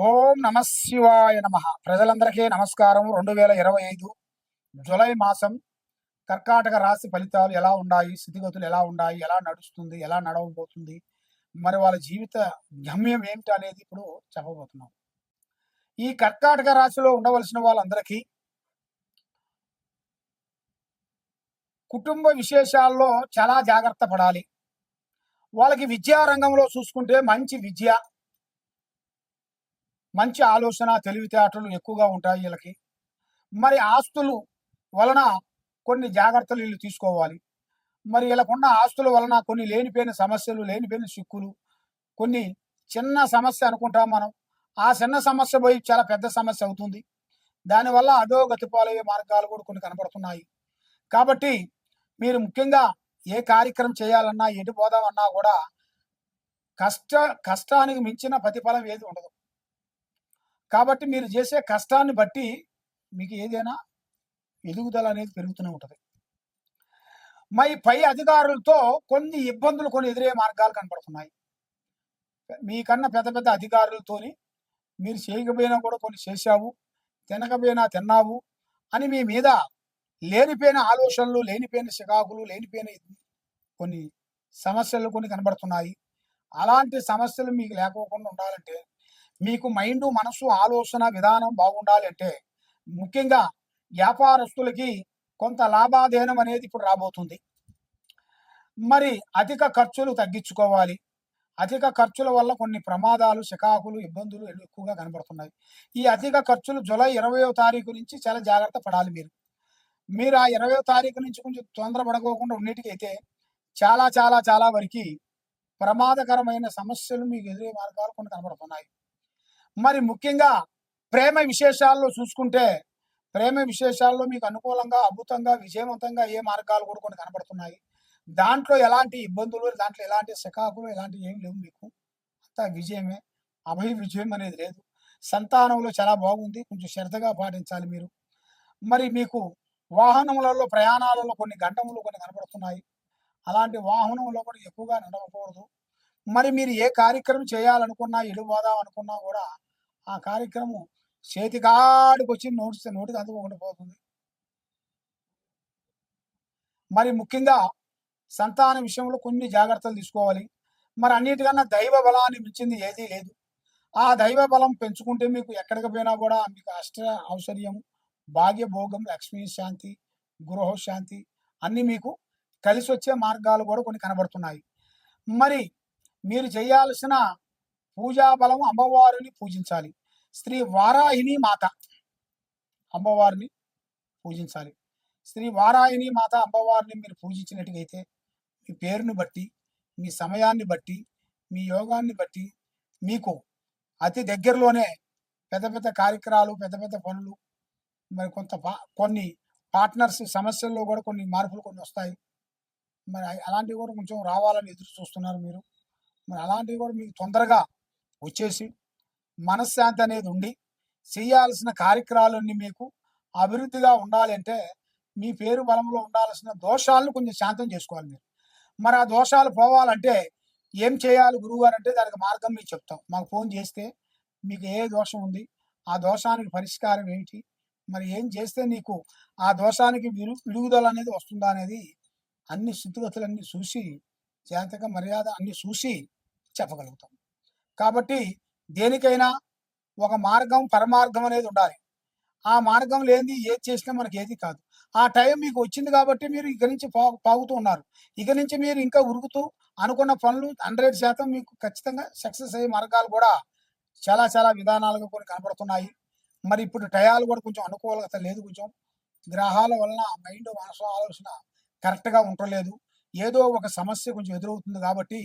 ఓం నమ శివాయ నమ. ప్రజలందరికీ నమస్కారం. 2025 జూలై మాసం కర్కాటక రాశి ఫలితాలు ఎలా ఉన్నాయి, స్థితిగతులు ఎలా ఉన్నాయి, ఎలా నడుస్తుంది, ఎలా నడవబోతుంది, మరి వాళ్ళ జీవిత గమ్యం ఏమిటి అనేది ఇప్పుడు చెప్పబోతున్నాం. ఈ కర్కాటక రాశిలో ఉండవలసిన వాళ్ళందరికీ కుటుంబ విశేషాల్లో చాలా జాగ్రత్త పడాలి. వాళ్ళకి విద్యా రంగంలో చూసుకుంటే మంచి విద్య, మంచి ఆలోచన, తెలివితేటలు ఎక్కువగా ఉంటాయి వీళ్ళకి. మరి ఆస్తులు వలన కొన్ని జాగ్రత్తలు వీళ్ళు తీసుకోవాలి. మరి వీళ్ళకున్న ఆస్తుల వలన కొన్ని లేనిపోయిన సమస్యలు, లేనిపోయిన చిక్కులు, కొన్ని చిన్న సమస్య అనుకుంటాం మనం. ఆ చిన్న సమస్య పోయి చాలా పెద్ద సమస్య అవుతుంది. దానివల్ల అధోగతి పాలయ్యే మార్గాలు కూడా కొన్ని కనపడుతున్నాయి. కాబట్టి మీరు ముఖ్యంగా ఏ కార్యక్రమం చేయాలన్నా, ఎటు పోదామన్నా కూడా కష్టానికి మించిన ప్రతిఫలం ఏది ఉండదు. కాబట్టి మీరు చేసే కష్టాన్ని బట్టి మీకు ఏదైనా ఎదుగుదల అనేది పెరుగుతూనే ఉంటుంది. మరి పై అధికారులతో కొన్ని ఇబ్బందులు కొన్ని ఎదురయ్యే మార్గాలు కనపడుతున్నాయి. మీకన్నా పెద్ద పెద్ద అధికారులతోని మీరు చేయకపోయినా కూడా కొన్ని చేశావు, తినకపోయినా తిన్నావు అని మీ మీద లేనిపోయిన ఆలోచనలు, లేనిపోయిన చికాకులు, లేనిపోయిన కొన్ని సమస్యలు కొన్ని కనబడుతున్నాయి. అలాంటి సమస్యలు మీకు లేకోకుండా ఉండాలంటే, మీకు మైండు, మనసు, ఆలోచన విధానం బాగుండాలి అంటే ముఖ్యంగా వ్యాపారస్తులకి కొంత లాభాధేనం అనేది ఇప్పుడు రాబోతుంది. మరి అధిక ఖర్చులు తగ్గించుకోవాలి. అధిక ఖర్చుల వల్ల కొన్ని ప్రమాదాలు, చికాకులు, ఇబ్బందులు ఎక్కువగా కనబడుతున్నాయి. ఈ అధిక ఖర్చులు జూలై 20వ తారీఖు నుంచి చాలా జాగ్రత్త పడాలి మీరు. మీరు ఆ 20వ తారీఖు నుంచి కొంచెం తొందరపడకోకుండా ఉన్నటికైతే చాలా చాలా చాలా వరకు ప్రమాదకరమైన సమస్యలు మీకు ఎదురే మార్గాలు కొన్ని కనబడుతున్నాయి. మరి ముఖ్యంగా ప్రేమ విశేషాల్లో చూసుకుంటే, ప్రేమ విశేషాల్లో మీకు అనుకూలంగా, అద్భుతంగా, విజయవంతంగా ఏ మార్గాలు కూడా కొన్ని కనబడుతున్నాయి. దాంట్లో ఎలాంటి ఇబ్బందులు, దాంట్లో ఎలాంటి చికాకులు, ఎలాంటివి ఏమి లేవు. మీకు అంతా విజయమే, అభయ విజయం అనేది లేదు. సంతానంలో చాలా బాగుంది, కొంచెం శ్రద్ధగా పాటించాలి మీరు. మరి మీకు వాహనములలో, ప్రయాణాలలో కొన్ని గంటములు కొన్ని కనబడుతున్నాయి. అలాంటి వాహనంలో కూడా ఎక్కువగా నడవకూడదు. మరి మీరు ఏ కార్యక్రమం చేయాలనుకున్నా, పోదాం అనుకున్నా కూడా ఆ కార్యక్రమం చేతికాడికి వచ్చి నోటికి అందుకోకుండా పోతుంది. మరి ముఖ్యంగా సంతాన విషయంలో కొన్ని జాగ్రత్తలు తీసుకోవాలి. మరి అన్నిటికన్నా దైవ బలాన్ని మించింది ఏదీ లేదు. ఆ దైవ బలం పెంచుకుంటే మీకు ఎక్కడికి పోయినా కూడా మీకు అష్ట ఐశ్వర్యం, భాగ్య భోగం, లక్ష్మీ శాంతి, గృహశాంతి అన్నీ మీకు కలిసి వచ్చే మార్గాలు కూడా కొన్ని కనబడుతున్నాయి. మరి మీరు చేయాల్సిన పూజా బలం అమ్మవారిని పూజించాలి. శ్రీ వారాహిని మాత అమ్మవారిని పూజించాలి. శ్రీ వారాహిని మాత అమ్మవారిని మీరు పూజించినట్టుగైతే మీ పేరుని బట్టి, మీ సమయాన్ని బట్టి, మీ యోగాన్ని బట్టి మీకు అతి దగ్గరలోనే పెద్ద పెద్ద కార్యక్రమాలు, పెద్ద పెద్ద పనులు, మరి కొన్ని పార్ట్నర్స్ సమస్యల్లో కూడా కొన్ని మార్పులు కొన్ని వస్తాయి. మరి అలాంటివి కూడా కొంచెం రావాలని ఎదురు చూస్తున్నారు మీరు. మరి అలాంటివి కూడా మీకు తొందరగా వచ్చేసి మనశ్శాంతి అనేది ఉండి చేయాల్సిన కార్యక్రమాలన్నీ మీకు అభివృద్ధిగా ఉండాలి అంటే మీ పేరు బలంలో ఉండాల్సిన దోషాలను కొంచెం శాంతం చేసుకోవాలి మీరు. మరి ఆ దోషాలు పోవాలంటే ఏం చేయాలి గురువుగారు అంటే దానికి మార్గం మీకు చెప్తాం. మాకు ఫోన్ చేస్తే మీకు ఏ దోషం ఉంది, ఆ దోషానికి పరిష్కారం ఏంటి, మరి ఏం చేస్తే నీకు ఆ దోషానికి విడుదల అనేది వస్తుందా అనేది అన్ని స్థితిగతులన్నీ చూసి, జాతక మర్యాద అన్ని చూసి చెప్పగలుగుతాం. కాబట్టి దేనికైనా ఒక మార్గం, పరమార్థం అనేది ఉండాలి. ఆ మార్గం లేనిది ఏది చేసినా మనకి ఏది కాదు. ఆ టైం మీకు వచ్చింది కాబట్టి మీరు ఇక నుంచి పాగుతూ ఉన్నారు. ఇక నుంచి మీరు ఇంకా ఉరుకుతూ అనుకున్న పనులు 100% మీకు ఖచ్చితంగా సక్సెస్ అయ్యే మార్గాలు కూడా చాలా చాలా విధానాలుగా కొన్ని కనబడుతున్నాయి. మరి ఇప్పుడు టయాలు కూడా కొంచెం అనుకూలత లేదు. కొంచెం గ్రహాల వలన మైండ్, మనసు, ఆలోచన కరెక్ట్గా ఉండలేదు. ఏదో ఒక సమస్య కొంచెం ఎదురవుతుంది. కాబట్టి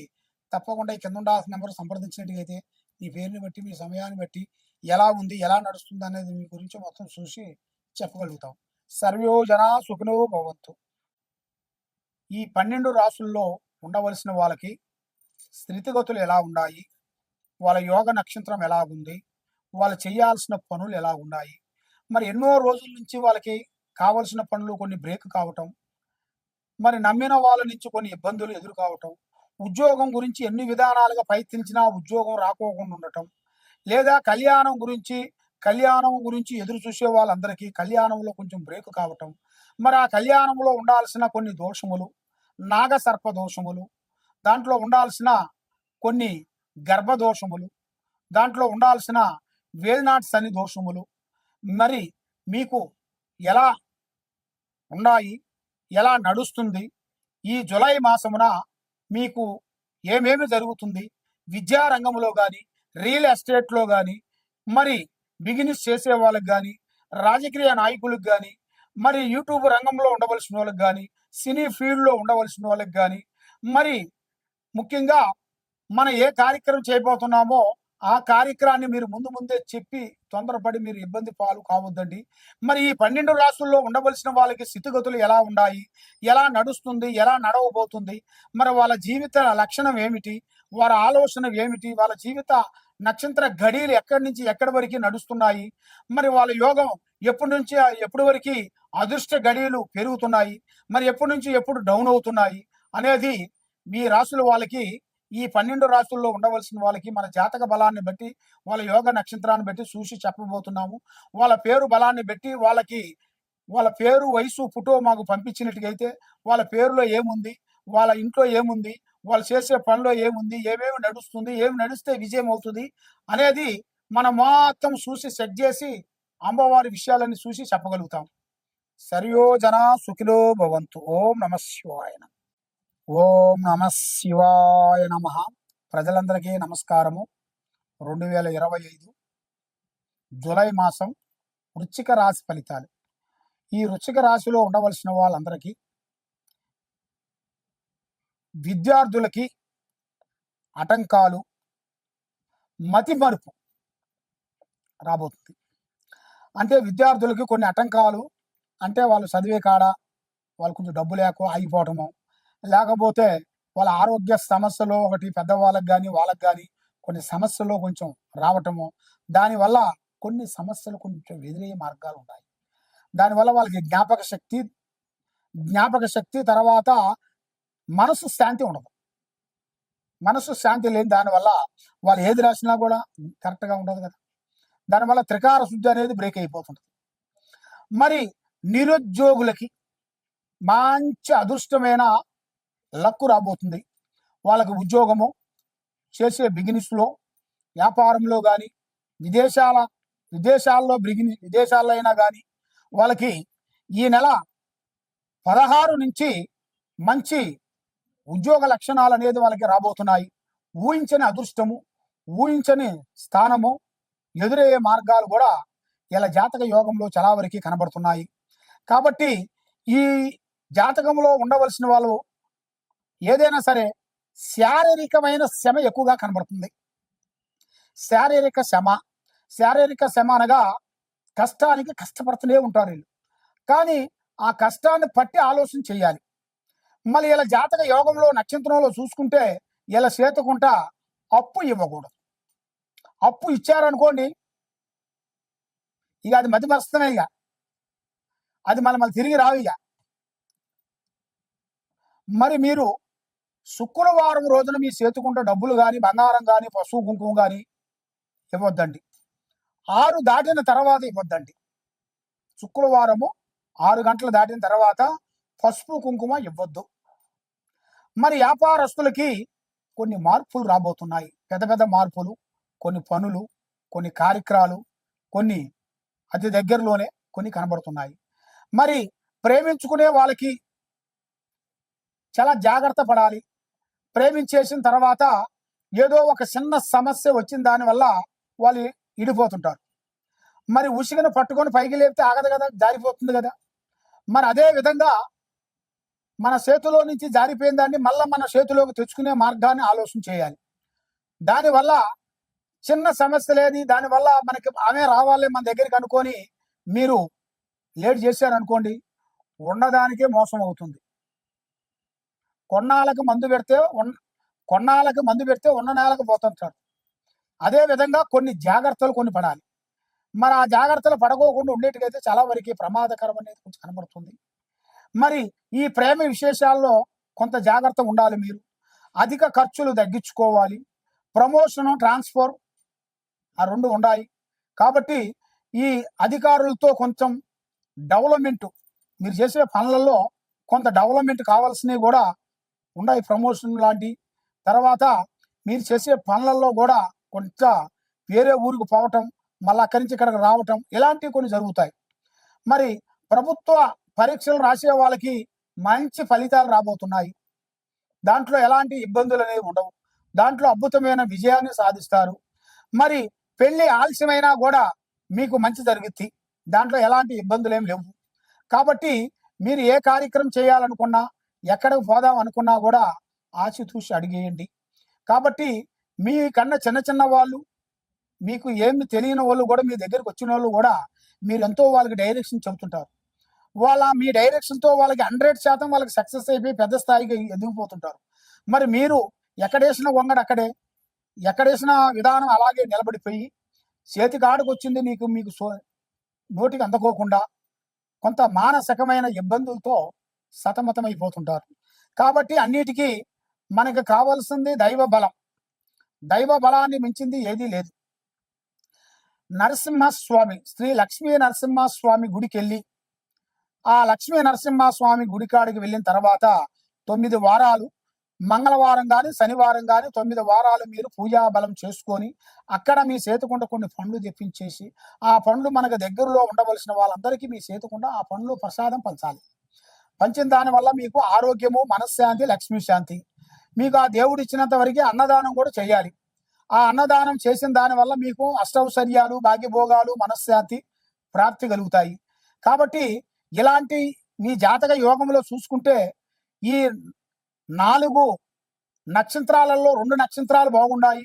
తప్పకుండా ఈ కింద ఉండాల్సిన నెంబర్ సంప్రదించినట్టుగైతే మీ పేరుని బట్టి, మీ సమయాన్ని బట్టి ఎలా ఉంది, ఎలా నడుస్తుంది అనేది మీ గురించి మొత్తం చూసి చెప్పగలుగుతాం. సర్వో జనా సుఖినో భవంతు. ఈ 12 రాసుల్లో ఉండవలసిన వాళ్ళకి స్థితిగతులు ఎలా ఉన్నాయి, వాళ్ళ యోగ నక్షత్రం ఎలా ఉంది, వాళ్ళు చేయాల్సిన పనులు ఎలా ఉన్నాయి, మరి ఎన్నో రోజుల నుంచి వాళ్ళకి కావలసిన పనులు కొన్ని బ్రేక్ కావటం, మరి నమ్మిన వాళ్ళ నుంచి కొన్ని ఇబ్బందులు ఎదురు కావటం, ఉద్యోగం గురించి ఎన్ని విధానాలుగా ప్రయత్నించినా ఉద్యోగం రాకోకుండా ఉండటం, లేదా కళ్యాణం గురించి ఎదురు చూసే వాళ్ళందరికీ కళ్యాణంలో కొంచెం బ్రేక్ కావటం, మరి ఆ కళ్యాణంలో ఉండాల్సిన కొన్ని దోషములు, నాగసర్ప దోషములు, దాంట్లో ఉండాల్సిన కొన్ని గర్భదోషములు, దాంట్లో ఉండాల్సిన వేల్నాట్ శని దోషములు, మరి మీకు ఎలా ఉన్నాయి, ఎలా నడుస్తుంది, ఈ జులై మాసమున మీకు ఏమేమి జరుగుతుంది, విద్యారంగంలో కానీ, రియల్ ఎస్టేట్లో కానీ, మరి బిజినెస్ చేసే వాళ్ళకి కానీ, రాజకీయ నాయకులకు కానీ, మరి యూట్యూబ్ రంగంలో ఉండవలసిన వాళ్ళకి కానీ, సినీ ఫీల్డ్లో ఉండవలసిన వాళ్ళకి కానీ, మరి ముఖ్యంగా మనం ఏ కార్యక్రమం చేయబోతున్నామో ఆ కార్యక్రమాన్ని మీరు ముందే చెప్పి తొందరపడి మీరు ఇబ్బంది పాలు కావద్దండి. మరి ఈ 12 రాసుల్లో ఉండవలసిన వాళ్ళకి స్థితిగతులు ఎలా ఉన్నాయి, ఎలా నడుస్తుంది, ఎలా నడవబోతుంది, మరి వాళ్ళ జీవిత లక్షణం ఏమిటి, వారి ఆలోచన ఏమిటి, వాళ్ళ జీవిత నక్షత్ర గడియలు ఎక్కడి నుంచి ఎక్కడి వరకు నడుస్తున్నాయి, మరి వాళ్ళ యోగం ఎప్పటి నుంచి ఎప్పటి వరకు అదృష్ట గడియలు పెరుగుతున్నాయి, మరి ఎప్పటి నుంచి ఎప్పుడు డౌన్ అవుతున్నాయి అనేది మీ రాసుల వాళ్ళకి, ఈ 12 రాసుల్లో ఉండవలసిన వాళ్ళకి మన జాతక బలాన్ని బట్టి, వాళ్ళ యోగ నక్షత్రాన్ని బట్టి చూసి చెప్పబోతున్నాము. వాళ్ళ పేరు బలాన్ని బట్టి వాళ్ళ పేరు, వయసు, ఫోటో మాకు పంపించినట్టుగైతే వాళ్ళ పేరులో ఏముంది, వాళ్ళ ఇంట్లో ఏముంది, వాళ్ళు చేసే పనిలో ఏముంది, ఏమేమి నడుస్తుంది, ఏమి నడిస్తే విజయం అవుతుంది అనేది మనం మొత్తం చూసి సెట్ చేసి అమ్మవారి విషయాలన్నీ చూసి చెప్పగలుగుతాం. సర్వో జనా సుఖినో భవంతు. ఓం నమః శివాయ. ఓం నమః శివాయ నమః. ప్రజలందరికీ నమస్కారము. 2025 జూలై మాసం వృశ్చిక రాశి ఫలితాలు. ఈ వృశ్చిక రాశిలో ఉండవలసిన వాళ్ళందరికీ, విద్యార్థులకి ఆటంకాలు, మతిమరుపు రాబోతుంది. అంటే విద్యార్థులకి కొన్ని ఆటంకాలు అంటే వాళ్ళు చదివే కాడ వాళ్ళు కొంచెం డబ్బు లేక ఆగిపోవటము, లేకపోతే వాళ్ళ ఆరోగ్య సమస్యలు ఒకటి పెద్దవాళ్ళకి కానీ వాళ్ళకి కానీ కొన్ని సమస్యలు కొంచెం రావటము, దానివల్ల కొన్ని సమస్యలు కొంచెం ఎదురయ్యే మార్గాలు ఉన్నాయి. దానివల్ల వాళ్ళకి జ్ఞాపక శక్తి తర్వాత మనసు శాంతి ఉండదు. మనసు శాంతి లేని దానివల్ల వాళ్ళు ఏది రాసినా కూడా కరెక్ట్గా ఉండదు కదా. దానివల్ల త్రికార శుద్ధి అనేది బ్రేక్ అయిపోతుంది. మరి నిరుద్యోగులకి మంచి అదృష్టమైన లక్కు రాబోతుంది. వాళ్ళకి ఉద్యోగము, చేసే బిజినెస్లో, వ్యాపారంలో కానీ, విదేశాల్లో అయినా కానీ వాళ్ళకి ఈ నెల 16 నుంచి మంచి ఉద్యోగ లక్షణాలు అనేది వాళ్ళకి రాబోతున్నాయి. ఊహించని అదృష్టము, ఊహించని స్థానము, ఎదురయ్యే మార్గాలు కూడా ఇలా జాతక యోగంలో చాలా వరకు కనబడుతున్నాయి. కాబట్టి ఈ జాతకంలో ఉండవలసిన వాళ్ళు ఏదైనా సరే శారీరకమైన శ్రమ ఎక్కువగా కనబడుతుంది. శారీరక శ్రమ అనగా కష్టానికి కష్టపడుతూనే ఉంటారు వీళ్ళు. కానీ ఆ కష్టాన్ని పట్టి ఆలోచన చేయాలి. మళ్ళీ ఇలా జాతక యోగంలో నక్షత్రంలో చూసుకుంటే ఇలా చేతుకుంటా అప్పు ఇవ్వకూడదు. అప్పు ఇచ్చారనుకోండి, ఇక అది మతిమరుస్తమే, ఇక అది మళ్ళీ తిరిగి రావు. ఇక మరి మీరు శుక్రవారం రోజున మీ చేతుకుంటే డబ్బులు కానీ, బంగారం కానీ, పశువు కుంకుమ కానీ ఇవ్వద్దండి. 6 దాటిన తర్వాత ఇవ్వద్దండి. శుక్రవారము 6 గంటలు దాటిన తర్వాత పసుపు కుంకుమ ఇవ్వద్దు. మరి వ్యాపారస్తులకి కొన్ని మార్పులు రాబోతున్నాయి. పెద్ద మార్పులు, కొన్ని పనులు, కొన్ని కార్యక్రమాలు, కొన్ని అతి దగ్గరలోనే కొన్ని కనబడుతున్నాయి. మరి ప్రేమించుకునే వాళ్ళకి చాలా జాగ్రత్త పడాలి. ప్రేమించేసిన తర్వాత ఏదో ఒక చిన్న సమస్య వచ్చిన దానివల్ల వాళ్ళు ఇడిపోతుంటారు. మరి ఉసిగను పట్టుకొని పైకి లేపితే ఆగదు కదా, జారిపోతుంది కదా. మరి అదే విధంగా మన చేతిలో నుంచి జారిపోయిన దాన్ని మళ్ళీ మన చేతిలోకి తెచ్చుకునే మార్గాన్ని ఆలోచన చేయాలి. దానివల్ల చిన్న సమస్య లేదు, దానివల్ల మనకి ఆమె రావాలి మన దగ్గరికి అనుకొని మీరు లేట్ చేశారనుకోండి, ఉన్నదానికే మోసం అవుతుంది. కొన్నాళ్ళకి మందు పెడితే ఉన్న నేలకు పోతుంటారు. అదే విధంగా కొన్ని జాగ్రత్తలు పడాలి. మరి ఆ జాగ్రత్తలు పడకోకుండా ఉండేటికైతే చాలా వరకు ప్రమాదకరం అనేది కొంచెం కనబడుతుంది. మరి ఈ ప్రేమ విశేషాల్లో కొంత జాగ్రత్త ఉండాలి. మీరు అధిక ఖర్చులు తగ్గించుకోవాలి. ప్రమోషను, ట్రాన్స్ఫర్ ఆ 2 ఉండాయి. కాబట్టి ఈ అధికారులతో కొంచెం డెవలప్‌మెంట్ మీరు చేసే పనులలో కొంత డెవలప్‌మెంట్ కావాల్సినవి గూడా ఉండాయి. ప్రమోషన్ లాంటి. తర్వాత మీరు చేసే పనులలో గూడా కొంత వేరే ఊరికి పోవటం, మళ్ళా అక్కడి నుంచి ఇక్కడికి రావటం ఇలాంటివి కొన్ని జరుగుతాయి. మరి ప్రభుత్వ పరీక్షలు రాసే వాళ్ళకి మంచి ఫలితాలు రాబోతున్నాయి. దాంట్లో ఎలాంటి ఇబ్బందులనేవి ఉండవు. దాంట్లో అద్భుతమైన విజయాన్ని సాధిస్తారు. మరి పెళ్లి ఆలస్యమైనా గూడా మీకు మంచి జరుగుద్ది. దాంట్లో ఎలాంటి ఇబ్బందులేమి లేవు. కాబట్టి మీరు ఏ కార్యక్రమం చేయాలనుకున్నా, ఎక్కడికి పోదాం అనుకున్నా గూడా ఆచితూచి అడిగేయండి. కాబట్టి మీకన్నా చిన్న చిన్న వాళ్ళు, మీకు ఏమి తెలియని వాళ్ళు గూడా మీ దగ్గరకొచ్చినోళ్ళు గూడా మీరెంతో వాళ్ళకి డైరెక్షన్ చెబుతుంటారు. మీ డైరెక్షన్‌తో వాళ్ళకి 100% వాళ్ళకి సక్సెస్ అయిపోయి పెద్ద స్థాయికి ఎదిగిపోతుంటారు. మరి మీరు ఎక్కడేసిన గొంగడి అక్కడే, ఎక్కడేసిన విధానం అలాగే నిలబడిపోయి, చేతికాడకొచ్చింది మీకు నోటికి అందుకోకుండా కొంత మానసికమైన ఇబ్బందులతో సతమతమైపోతుంటారు. కాబట్టి అన్నిటికీ మనకు కావాల్సింది దైవ బలం. దైవ బలాన్ని మించింది ఏదీ లేదు. నరసింహస్వామి, శ్రీ లక్ష్మీ నరసింహస్వామి గుడికెళ్ళి, ఆ లక్ష్మీ నరసింహస్వామి గుడికాడికి వెళ్ళిన తర్వాత 9 వారాలు మంగళవారం గాని, శనివారం గాని 9 వారాలు మీరు పూజా బలం చేసుకొని, అక్కడ మీ చేతికుండ కొన్ని పండ్లు తెప్పించేసి, ఆ పండ్లు మనకు దగ్గరలో ఉండవలసిన వాళ్ళందరికీ మీ చేతికుండ ఆ పండ్లు ప్రసాదం పంచాలి. పంచిన దాని వల్ల మీకు ఆరోగ్యము, మనశ్శాంతి, లక్ష్మీ శాంతి. మీకు ఆ దేవుడు ఇచ్చినంత వరకే అన్నదానం కూడా చేయాలి. ఆ అన్నదానం చేసిన దాని వల్ల మీకు అష్టౌశ్వర్యాలు, భాగ్యభోగాలు, మనశ్శాంతి ప్రాప్తి కలుగుతాయి. కాబట్టి ఇలాంటి మీ జాతక యోగంలో చూసుకుంటే ఈ 4 నక్షత్రాలలో 2 నక్షత్రాలు బాగుండాయి.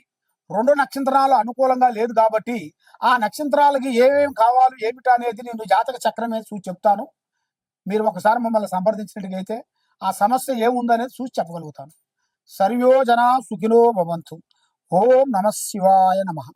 2 నక్షత్రాలు అనుకూలంగా లేదు కాబట్టి ఆ నక్షత్రాలకి ఏమేమి కావాలి ఏమిటనేది నేను జాతక చక్రం మీద చూసి చెప్తాను. మీరు ఒకసారి మమ్మల్ని సంప్రదించినట్టుగైతే ఆ సమస్య ఏముందనేది చూసి చెప్పగలుగుతాను. సర్వో జనా సుఖినో భవంతు. ఓం నమః శివాయ నమః.